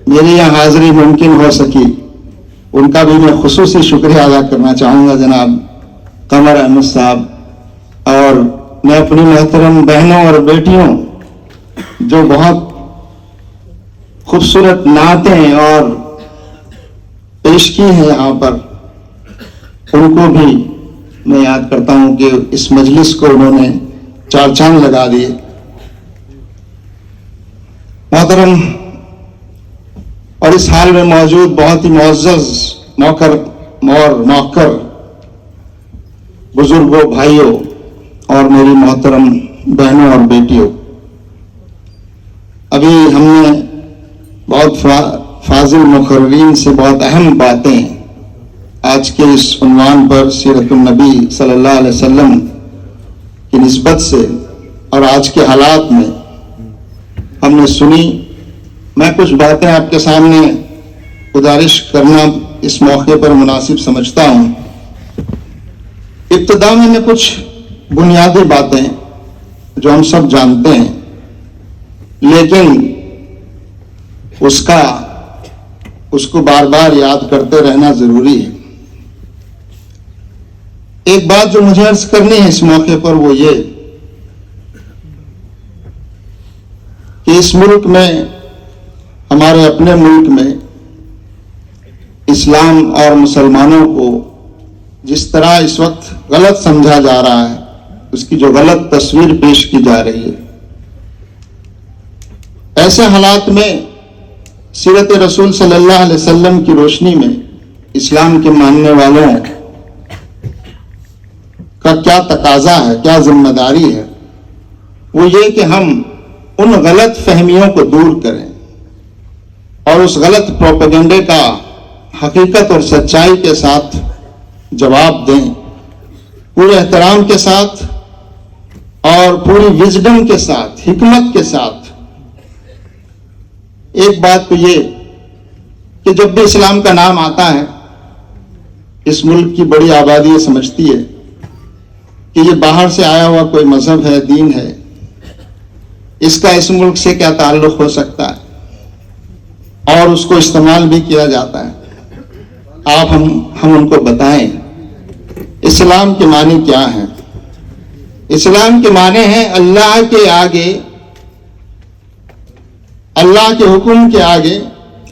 میری یہاں حاضری ممکن ہو سکی ان کا بھی میں خصوصی شکریہ ادا کرنا چاہوں گا جناب قمر احمد صاحب. اور میں اپنی محترم بہنوں اور بیٹیوں جو بہت خوبصورت نعتیں اور پیش کی ہیں یہاں پر، ان کو بھی میں یاد کرتا ہوں کہ اس مجلس کو انہوں نے چار چاند لگا دیے. محترم اور اس حال میں موجود بہت ہی معزز موقر بزرگوں، بھائیوں اور میری محترم بہنوں اور بیٹیوں، ابھی ہم نے بہت فاضل مقررین سے بہت اہم باتیں آج کے اس عنوان پر سیرت النبی صلی اللہ علیہ وسلم کی نسبت سے اور آج کے حالات میں ہم نے سنی. میں کچھ باتیں آپ کے سامنے گزارش کرنا اس موقع پر مناسب سمجھتا ہوں. ابتدا میں کچھ بنیادی باتیں جو ہم سب جانتے ہیں، لیکن اس کو بار بار یاد کرتے رہنا ضروری ہے. ایک بات جو مجھے عرض کرنی ہے اس موقع پر وہ یہ کہ اس ملک میں، ہمارے اپنے ملک میں، اسلام اور مسلمانوں کو جس طرح اس وقت غلط سمجھا جا رہا ہے، اس کی جو غلط تصویر پیش کی جا رہی ہے، ایسے حالات میں سیرت رسول صلی اللہ علیہ وسلم کی روشنی میں اسلام کے ماننے والوں کا کیا تقاضا ہے، کیا ذمہ داری ہے، وہ یہ کہ ہم ان غلط فہمیوں کو دور کریں اور اس غلط پروپیگنڈے کا حقیقت اور سچائی کے ساتھ جواب دیں، پورے احترام کے ساتھ اور پوری وزڈم کے ساتھ، حکمت کے ساتھ۔ ایک بات تو یہ کہ جب بھی اسلام کا نام آتا ہے، اس ملک کی بڑی آبادی یہ سمجھتی ہے کہ یہ باہر سے آیا ہوا کوئی مذہب ہے، دین ہے، اس کا اس ملک سے کیا تعلق ہو سکتا ہے، اور اس کو استعمال بھی کیا جاتا ہے۔ آپ ہم ان کو بتائیں اسلام کے معنی کیا ہیں۔ اسلام کے معنی ہیں اللہ کے آگے، اللہ کے حکم کے آگے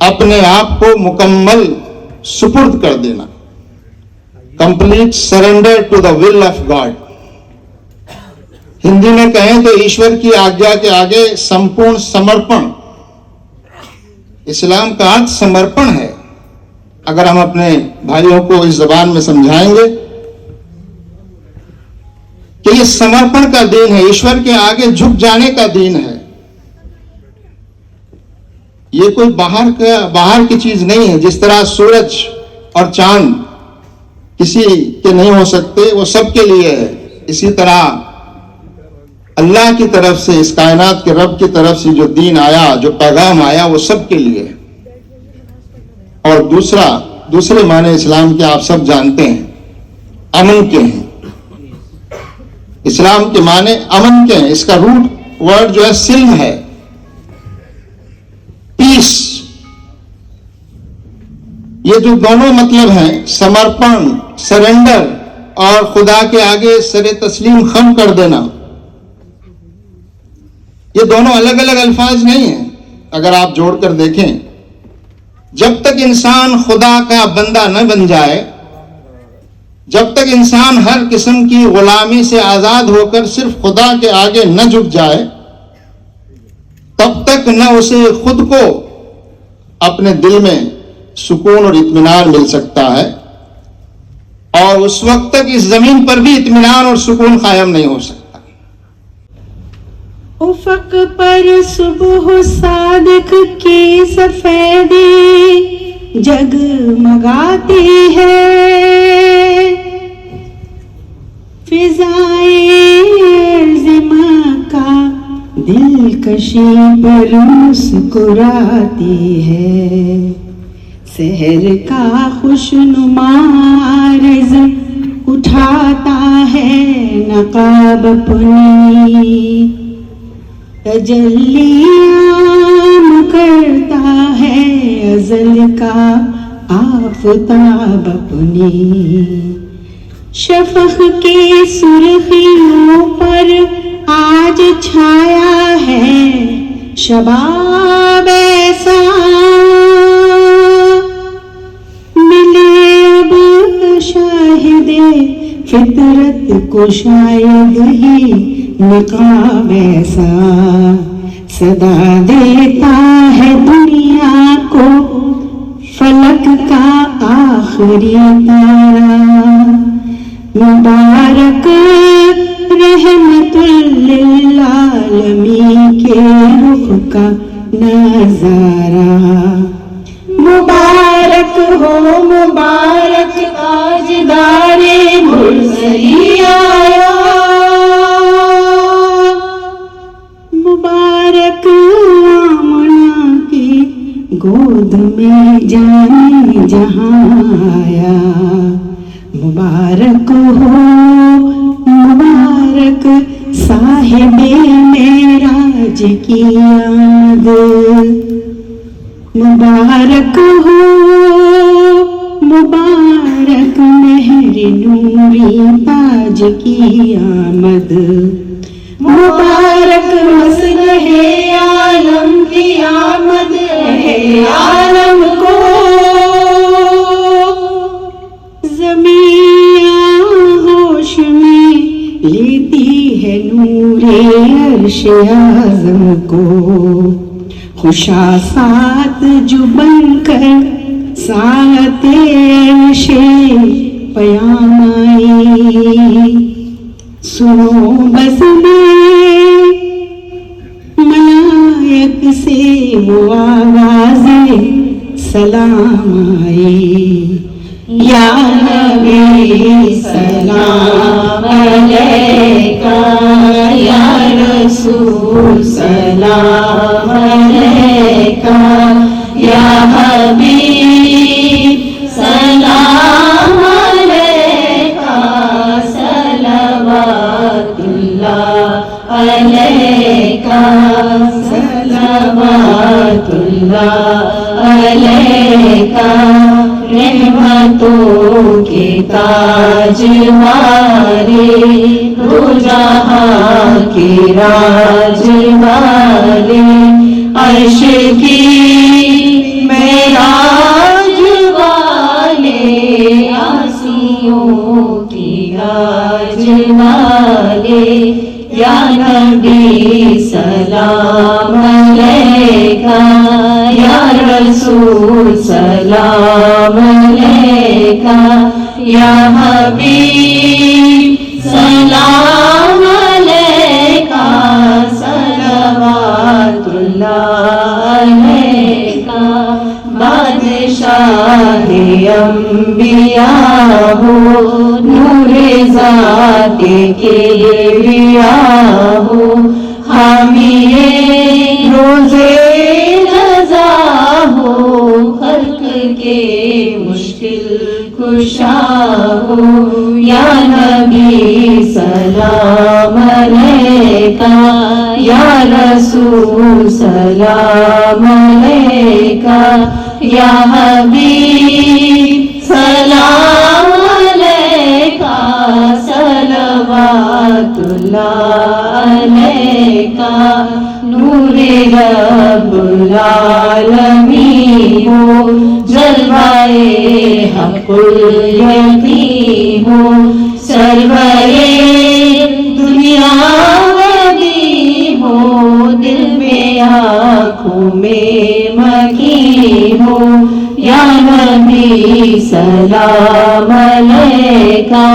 اپنے آپ کو مکمل سپرد کر دینا، complete surrender to the will of God. Hindi میں کہیں تو ایشور کی آگیا کے آگے سمپورن سمرپن۔ اسلام کا ارتھ سمرپن ہے۔ اگر ہم اپنے بھائیوں کو اس زبان میں سمجھائیں گے کہ یہ سمرپن کا دین ہے، ایشور کے آگے جھک جانے کا دین ہے، یہ کوئی باہر کی چیز نہیں ہے۔ جس طرح سورج اور چاند کسی کے نہیں ہو سکتے، وہ سب کے لیے ہے، اسی طرح اللہ کی طرف سے، اس کائنات کے رب کی طرف سے جو دین آیا، جو پیغام آیا، وہ سب کے لیے ہے۔ اور دوسرے معنی اسلام کے آپ سب جانتے ہیں، امن کے ہیں۔ اسلام کے معنی امن کے ہیں۔ اس کا روٹ ورڈ جو ہے سلم ہے، پیس۔ یہ جو دونوں مطلب ہیں، سمرپن، سرنڈر، اور خدا کے آگے سر تسلیم خم کر دینا، یہ دونوں الگ الگ الفاظ نہیں ہیں۔ اگر آپ جوڑ کر دیکھیں، جب تک انسان خدا کا بندہ نہ بن جائے، جب تک انسان ہر قسم کی غلامی سے آزاد ہو کر صرف خدا کے آگے نہ جھک جائے، تب تک نہ اسے خود کو اپنے دل میں سکون اور اطمینان مل سکتا ہے، اور اس وقت تک اس زمین پر بھی اطمینان اور سکون قائم نہیں ہو سکتا۔ افق پر صبح صادق کی سفیدی جگمگاتی ہے، فضائے زماں دلکشی پر مسکراتی ہے، سحر کا خوشنما عارض اٹھاتا ہے نقاب اپنی، تجلی عام کرتا ہے ازل کا آفتاب اپنی، شفق کی سرخیوں پر آج چھایا ہے شباب ایسا، ملے اب شاہد فطرت کو شاید ہی نقاب ایسا، صدا دیتا ہے دنیا کو فلک کا آخری تارا، مبارک رحمت للعالمین کے رخ کا نظارہ، مبارک ہو مبارک تاجدار مرسلی آیا، مبارک آمنہ کی گود میں جانے جہاں آیا، مبارک ہو مبارک صاحب معراج کی آمد، مبارک ہو مبارک مہر نوری تاج کی آمد، مبارک مسلح عالم کی آمد، عالم کو زمین ہوش میں لیتی ہے نور عرش اعظم کو، خوشا ساتھ جو بن کر ساتھ عرش پیام آئی، سنو بس ملائک سے وہ آواز سلام آئی، یا نبی سلام علیکہ، یا رسول سلام علیکہ، یا حبیب سلام علیکہ، صلوات اللہ علیکہ، صلوات اللہ علیکہ، رحمتوں کے تاج والے، دو جہاں کے راج والے، عرش کی معراج والے، آسیوں کی راج والے، یا نبی سلام علیکہ، یا رسول سلام علیکہ، یا حبیب سلام علیکہ، صلوات اللہ علیکہ، بادشاہ انبیاء ہو، نور ذات کبریا ہو، حامی روزے رضا ہو، خلق کے مشکل کشا ہو، یا نبی سلام علیکہ، یا رسول سلام علیکہ، یا حبیب سلام علیکہ، صلوات اللہ علیکہ، نور رب العالمین ہو، جلوائے حق الیقین ہو، سرورے دنیا نبی ہو، دل میں آنکھوں میں مکین ہو، یا نبی سلام علیکہ،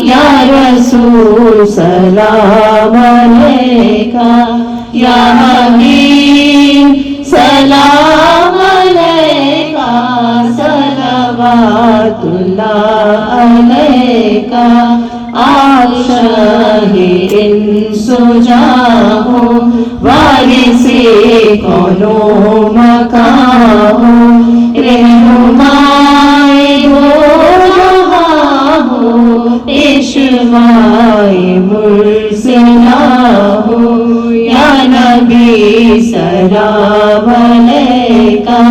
یا رسول سلام علیکہ، یا حبیب سلام علیکہ، صلوات اللہ علیکہ، آپ شاہ انس و جاں ہو، وارث کون و مکان ہو، رہنمائے دو جہاں ہو، پیشوائے مرسلہ ہو، یا نبی سلام علیکہ،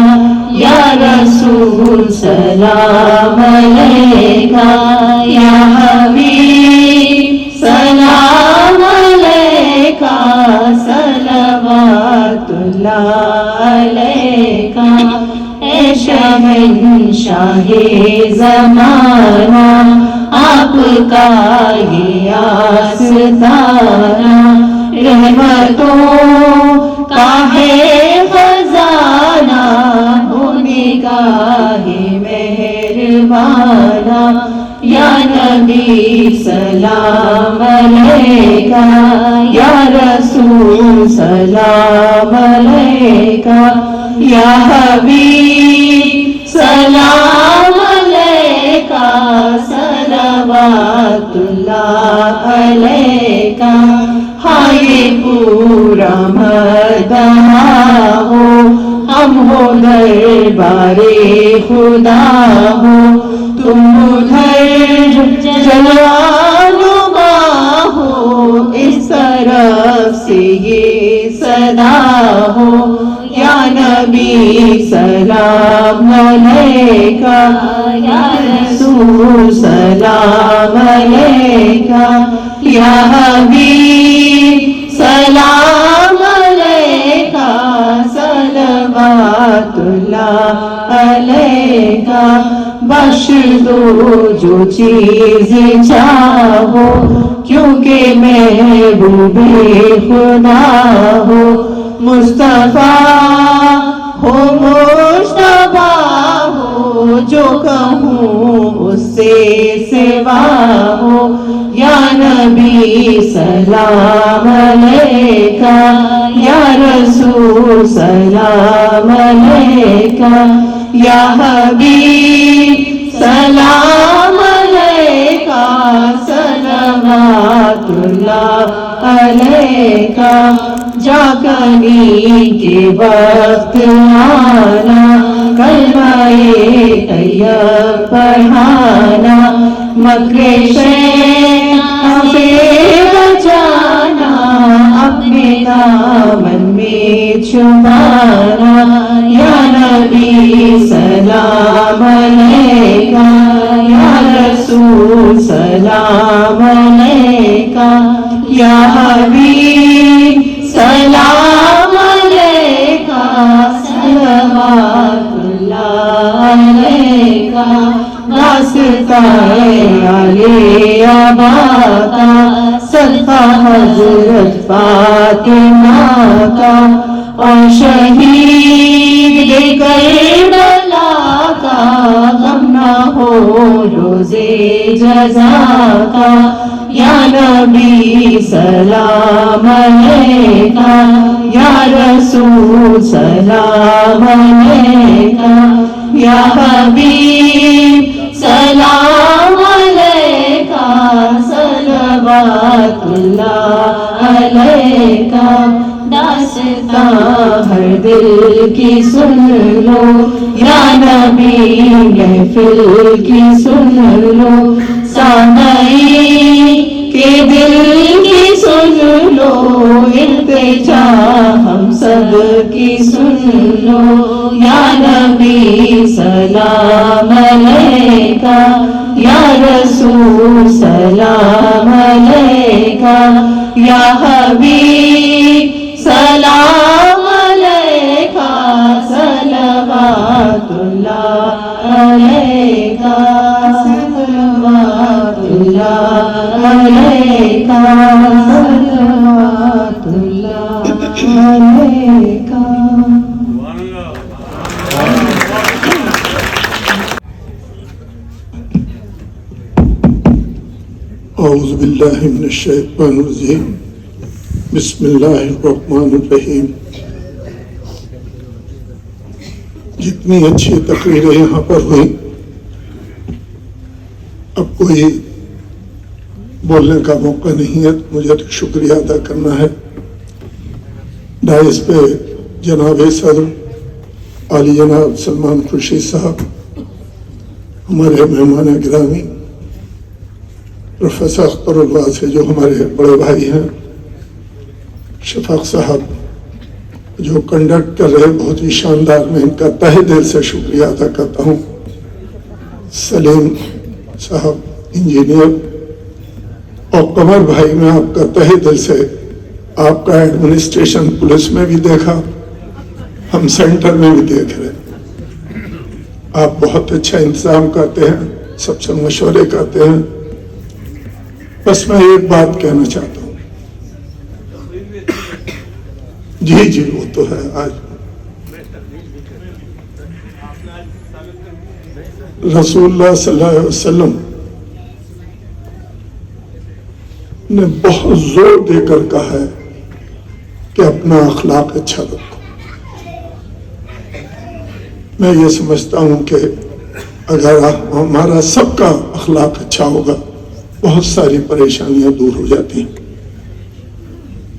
یا رسول سلام علیکہ، یا حبیب سلام علیکہ، صلوات اللہ علیکہ، اے شہنشاہ زمانہ، آپ کا یہ آستانہ، رحمتوں کا ہے خزانہ، ہو نگاہ مہربانہ، یا نبی سلام علیکہ، یا رسول سلام علیکہ، یا حبیب سلام علیکہ، صلوات اللہ علیکہ، ہائے پورا مدح ہو، ہم ہو دربار خدا ہو، تم ادھر جلوہ ہو، اس طرف سے یہ صدا ہو، یا نبی سلام علیکہ، یا رسول سلام علیکہ، یا حبیب سلام علیکہ، صلوات اللہ علیکہ، بخش دو جو چیز چاہو، کیونکہ محبوب خدا ہو، مصطفیٰ ہو مجتبیٰ ہو، جو کہوں اس سے سوا ہو، یا نبی سلام علیکہ، یا رسول سلام علیکہ، یا حبیب سلام علیکہ، صلوات اللہ علیکہ، جاگنے کے وقت آنا، کلمہ طیب پڑھانا، مکر شیطان سے بچانا، اپنے دامن میں چھپانا، یا نبی سلام علیکہ، یا رسول سلام علیکہ، یا حبیب سلام علیکہ، صلوات اللہ علیکہ، راستہ علی آبا کا، صدقہ حضرت فاطمہ کا، اور شہید کربلا کا، غم نہ ہو روزے جزا کا، یا نبی سلام علیکہ، یا رسول سلام علیکہ، یا حبیب سلام علیکہ، صلوات اللہ علیکہ، داستان ہر دل کی سن لو، یا نبی محفل کی سن لو، سامعین کے دل کی سن لو، التجا ہم سب کی سن لو، یا نبی سلام علیکہ، یا رسول سلام علیکہ، یا حبیب سلام علیکہ، صلوات اللہ علیکہ، صلوات اللہ علیکہ، صلوات اللہ علیکہ۔ اعوذ باللہ من الشیطان الرجیم، بسم اللہ الرحمن الرحیم۔ جتنی اچھی تقریریں یہاں پر ہوئیں، اب کوئی بولنے کا موقع نہیں ہے، مجھے تو شکریہ ادا کرنا ہے۔ ڈائس پہ جناب صدر عالی جناب سلمان خورشید صاحب، ہمارے مہمان گرامی پروفیسر اختر اللہ سے جو ہمارے بڑے بھائی ہیں، شفاق صاحب جو کنڈکٹ کر رہے بہت ہی شاندار، میں ان کا تہہ دل سے شکریہ ادا کرتا ہوں۔ سلیم صاحب انجینئر، اور قمر بھائی، میں آپ کا تہہ دل سے، آپ کا ایڈمنسٹریشن پولیس میں بھی دیکھا، ہم سینٹر میں بھی دیکھ رہے، آپ بہت اچھا انتظام کرتے ہیں، سب سے مشورے کرتے ہیں۔ بس میں ایک بات کہنا چاہتا ہوں، جی وہ تو ہے، آج رسول اللہ صلی اللہ علیہ وسلم نے بہت زور دے کر کہا ہے کہ اپنا اخلاق اچھا رکھو۔ میں یہ سمجھتا ہوں کہ اگر ہمارا سب کا اخلاق اچھا ہوگا، بہت ساری پریشانیاں دور ہو جاتی ہیں۔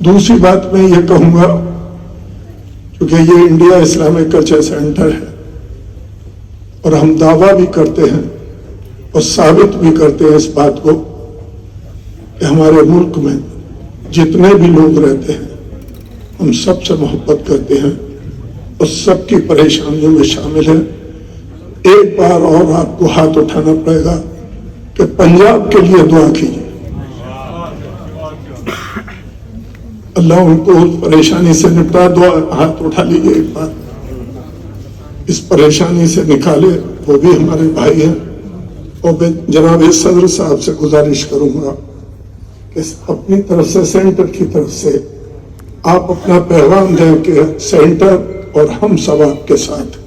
دوسری بات میں یہ کہوں گا، کیونکہ یہ انڈیا اسلامک کلچر سینٹر ہے اور ہم دعویٰ بھی کرتے ہیں اور ثابت بھی کرتے ہیں اس بات کو کہ ہمارے ملک میں جتنے بھی لوگ رہتے ہیں ہم سب سے محبت کرتے ہیں اور سب کی پریشانیوں میں شامل ہیں۔ ایک بار اور آپ کو ہاتھ اٹھانا پڑے گا کہ پنجاب کے لیے دعا کیجیے، اللہ ان کو اس پریشانی سے نپٹا۔ دعا ہاتھ اٹھا لیجیے ایک بار، اس پریشانی سے نکالے، وہ بھی ہمارے بھائی ہیں۔ اور میں جناب صدر صاحب سے گزارش کروں گا کہ اپنی طرف سے، سینٹر کی طرف سے آپ اپنا پیغام دیں کہ سینٹر اور ہم سب آپ کے ساتھ،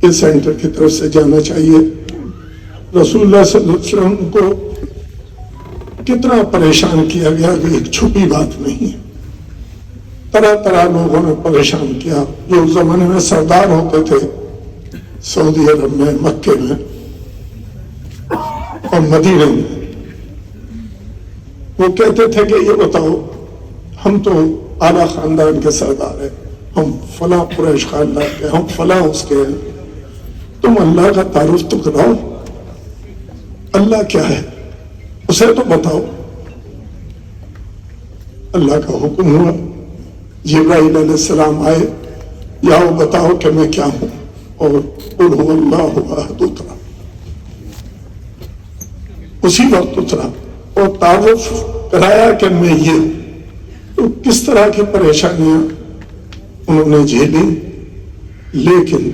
یہ سینٹر کی طرف سے جانا چاہیے۔ رسول اللہ صلی اللہ علیہ وسلم کو کتنا پریشان کیا گیا کہ ایک چھپی بات نہیں ہے، طرح طرح لوگوں نے پریشان کیا۔ جو اس زمانے میں سردار ہوتے تھے سعودی عرب میں، مکے میں اور مدینے میں، وہ کہتے تھے کہ یہ بتاؤ، ہم تو اعلیٰ خاندان کے سردار ہیں، ہم فلاں قریش خاندان کے، ہم فلاں اس کے ہیں، تم اللہ کا تعارف تو کراؤ، اللہ کیا ہے اسے تو بتاؤ۔ اللہ کا حکم ہوا، جبرائیل علیہ السلام آئے، جاؤ بتاؤ کہ میں کیا ہوں، اور قل هو اللہ احد اترا، اسی وقت اترا اور تعارف کرایا کہ میں یہ ہوں۔ تو کس طرح کی پریشانیاں انہوں نے جھیلی، لیکن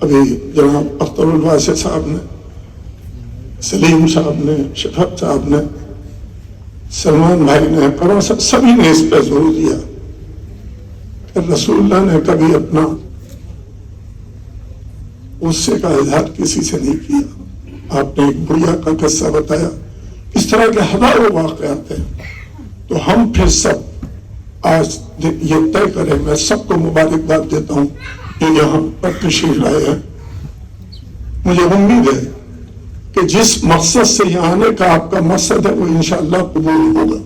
ابھی جناب اختر الواسع صاحب نے، سلیم صاحب نے، شفقت صاحب نے، سلمان بھائی نے، پروان صاحب، سبھی نے اس پہ زور دیا کہ رسول اللہ نے کبھی اپنا غصے کا اظہار کسی سے نہیں کیا۔ آپ نے ایک بڑھیا کا قصہ بتایا، اس طرح کے ہزاروں واقعات ہیں۔ تو ہم پھر سب آج یہ طے کریں، میں سب کو مبارکباد دیتا ہوں کہ یہاں پر تشریف لائے ہیں۔ مجھے امید ہے کہ جس مقصد سے یہاں آنے کا آپ کا مقصد ہے وہ انشاءاللہ قبول ہوگا۔